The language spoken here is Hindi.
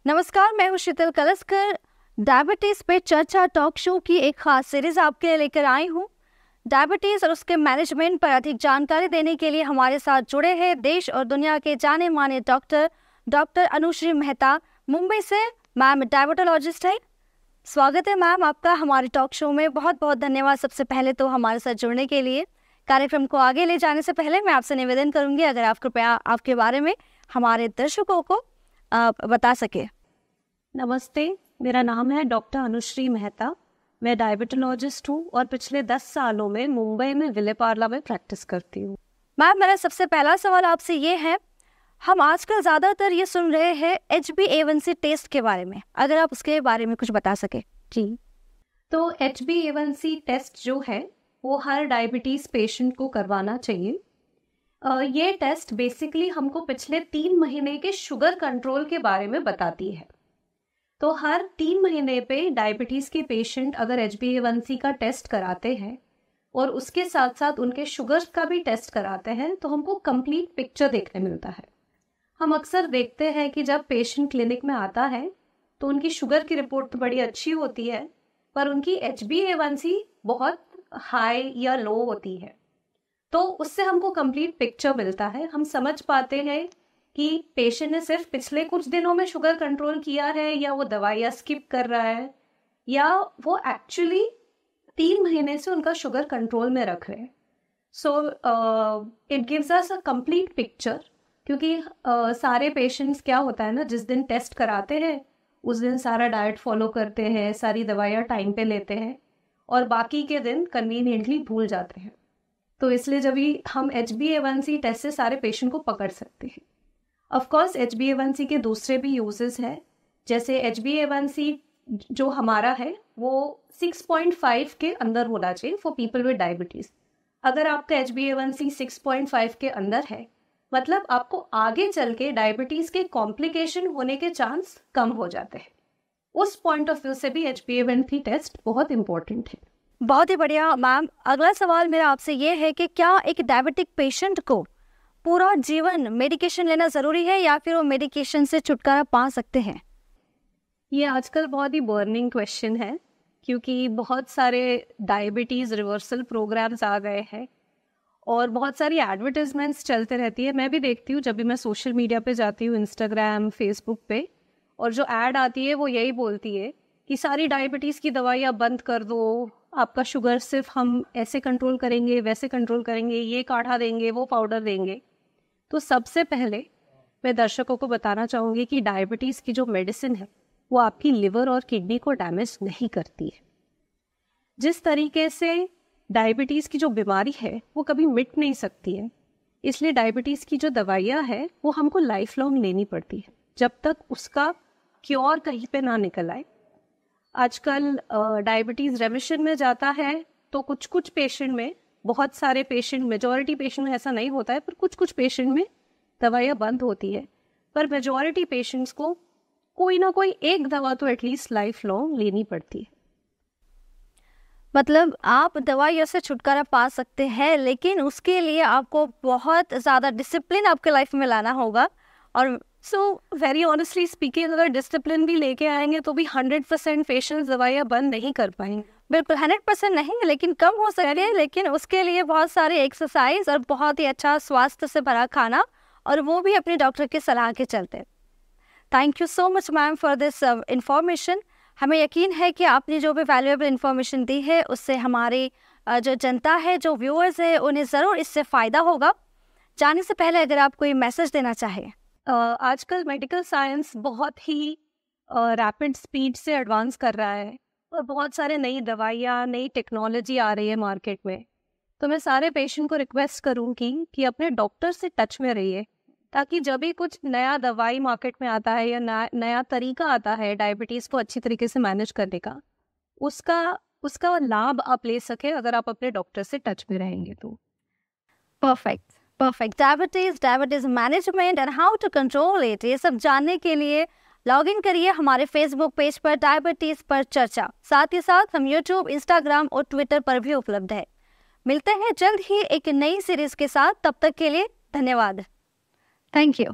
नमस्कार, मैं हूँ शीतल कलस्कर। डायबिटीज़ पे चर्चा टॉक शो की एक खास सीरीज़ आपके लिए लेकर आई हूँ। डायबिटीज़ और उसके मैनेजमेंट पर अधिक जानकारी देने के लिए हमारे साथ जुड़े हैं देश और दुनिया के जाने माने डॉक्टर अनुश्री मेहता, मुंबई से। मैम डायबिटोलॉजिस्ट है। स्वागत है मैम आपका हमारे टॉक शो में। बहुत बहुत धन्यवाद सबसे पहले तो हमारे साथ जुड़ने के लिए। कार्यक्रम को आगे ले जाने से पहले मैं आपसे निवेदन करूँगी, अगर आप कृपया आपके बारे में हमारे दर्शकों को बता सके। नमस्ते, मेरा नाम है डॉक्टर अनुश्री मेहता। मैं डायबिटोलॉजिस्ट हूँ और पिछले 10 सालों में मुंबई में विले पार्ला में प्रैक्टिस करती हूँ। मैम, मेरा सबसे पहला सवाल आपसे ये है, हम आजकल ज़्यादातर ये सुन रहे हैं HbA1c टेस्ट के बारे में, अगर आप उसके बारे में कुछ बता सके। जी, तो HbA1c टेस्ट जो है वो हर डायबिटीज़ पेशेंट को करवाना चाहिए। ये टेस्ट बेसिकली हमको पिछले 3 महीने के शुगर कंट्रोल के बारे में बताती है। तो हर 3 महीने पे डायबिटीज़ के पेशेंट अगर HbA1c का टेस्ट कराते हैं और उसके साथ साथ उनके शुगर का भी टेस्ट कराते हैं तो हमको कंप्लीट पिक्चर देखने मिलता है। हम अक्सर देखते हैं कि जब पेशेंट क्लिनिक में आता है तो उनकी शुगर की रिपोर्ट तो बड़ी अच्छी होती है, पर उनकी HbA1c बहुत हाई या लो होती है। तो उससे हमको कंप्लीट पिक्चर मिलता है। हम समझ पाते हैं कि पेशेंट ने सिर्फ पिछले कुछ दिनों में शुगर कंट्रोल किया है या वो दवाइयाँ स्किप कर रहा है या वो एक्चुअली 3 महीने से उनका शुगर कंट्रोल में रख रहे हैं। So it gives us a complete picture, क्योंकि सारे पेशेंट्स क्या होता है ना, जिस दिन टेस्ट कराते हैं उस दिन सारा डाइट फॉलो करते हैं, सारी दवाइयाँ टाइम पे लेते हैं और बाकी के दिन कन्वीनियंटली भूल जाते हैं। तो इसलिए जब भी हम HbA1c टेस्ट से सारे पेशेंट को पकड़ सकते हैं। ऑफ कोर्स HbA1c के दूसरे भी यूजेस हैं, जैसे HbA1c जो हमारा है वो 6.5 के अंदर होना चाहिए फॉर पीपल विद डायबिटीज़। अगर आपका HbA1c 6.5 के अंदर है मतलब आपको आगे चल के डायबिटीज़ के कॉम्प्लिकेशन होने के चांस कम हो जाते हैं। उस पॉइंट ऑफ व्यू से भी HbA1c टेस्ट बहुत इंपॉर्टेंट है। बहुत ही बढ़िया मैम। अगला सवाल मेरा आपसे ये है कि क्या एक डायबिटिक पेशेंट को पूरा जीवन मेडिकेशन लेना ज़रूरी है या फिर वो मेडिकेशन से छुटकारा पा सकते हैं? ये आजकल बहुत ही बर्निंग क्वेश्चन है, क्योंकि बहुत सारे डायबिटीज़ रिवर्सल प्रोग्राम्स आ गए हैं और बहुत सारी एडवर्टाइजमेंट्स चलते रहती है। मैं भी देखती हूँ जब भी मैं सोशल मीडिया पे जाती हूँ, इंस्टाग्राम, फेसबुक पे, और जो ऐड आती है वो यही बोलती है कि सारी डायबिटीज़ की दवाइयाँ बंद कर दो, आपका शुगर सिर्फ हम ऐसे कंट्रोल करेंगे, वैसे कंट्रोल करेंगे, ये काढ़ा देंगे, वो पाउडर देंगे। तो सबसे पहले मैं दर्शकों को बताना चाहूँगी कि डायबिटीज़ की जो मेडिसिन है वो आपकी लिवर और किडनी को डैमेज नहीं करती है। जिस तरीके से डायबिटीज़ की जो बीमारी है वो कभी मिट नहीं सकती है, इसलिए डायबिटीज़ की जो दवाइयाँ है वो हमको लाइफ लॉन्ग लेनी पड़ती है जब तक उसका क्योर कहीं पे ना निकल आए। आजकल डायबिटीज़ रेमिशन में जाता है तो कुछ कुछ पेशेंट में, बहुत सारे पेशेंट, मेजॉरिटी पेशेंट में ऐसा नहीं होता है, पर कुछ कुछ पेशेंट में दवाइयाँ बंद होती है, पर मेजॉरिटी पेशेंट्स को कोई ना कोई एक दवा तो एटलीस्ट लाइफ लॉन्ग लेनी पड़ती है। मतलब आप दवाइयों से छुटकारा पा सकते हैं, लेकिन उसके लिए आपको बहुत ज़्यादा डिसिप्लिन आपके लाइफ में लाना होगा। और सो वेरी ऑनेस्टली स्पीकिंग, अगर डिसिप्लिन भी लेके आएंगे तो भी 100% पेशेंट्स दवाइयाँ बंद नहीं कर पाएंगे। बिल्कुल 100% नहीं, लेकिन कम हो सकती है। लेकिन उसके लिए बहुत सारे एक्सरसाइज और बहुत ही अच्छा स्वास्थ्य से भरा खाना, और वो भी अपने डॉक्टर के सलाह के चलते। Thank you so much ma'am for this information. हमें यकीन है कि आपने जो भी वैल्यूएबल इंफॉर्मेशन दी है उससे हमारी जो जनता है, जो व्यूअर्स है, उन्हें ज़रूर इससे फ़ायदा होगा। जाने से पहले अगर आप कोई मैसेज देना चाहें। आजकल मेडिकल साइंस बहुत ही रैपिड स्पीड से एडवांस कर रहा है और बहुत सारे नई दवाइयाँ, नई टेक्नोलॉजी आ रही है मार्केट में। तो मैं सारे पेशेंट को रिक्वेस्ट करूँगी कि अपने डॉक्टर से टच में रहिए, ताकि जब भी कुछ नया दवाई मार्केट में आता है या नया तरीका आता है डायबिटीज़ को अच्छी तरीके से मैनेज करने का, उसका लाभ आप ले सके अगर आप अपने डॉक्टर से टच में रहेंगे तो। Perfect. Diabetes management and how to control it, ये सब जानने के लिए लॉग इन करिए हमारे फेसबुक पेज पर डायबिटीज़ पर चर्चा। साथ ही साथ हम यूट्यूब, इंस्टाग्राम और ट्विटर पर भी उपलब्ध है। मिलते हैं जल्द ही एक नई सीरीज के साथ, तब तक के लिए धन्यवाद। Thank you.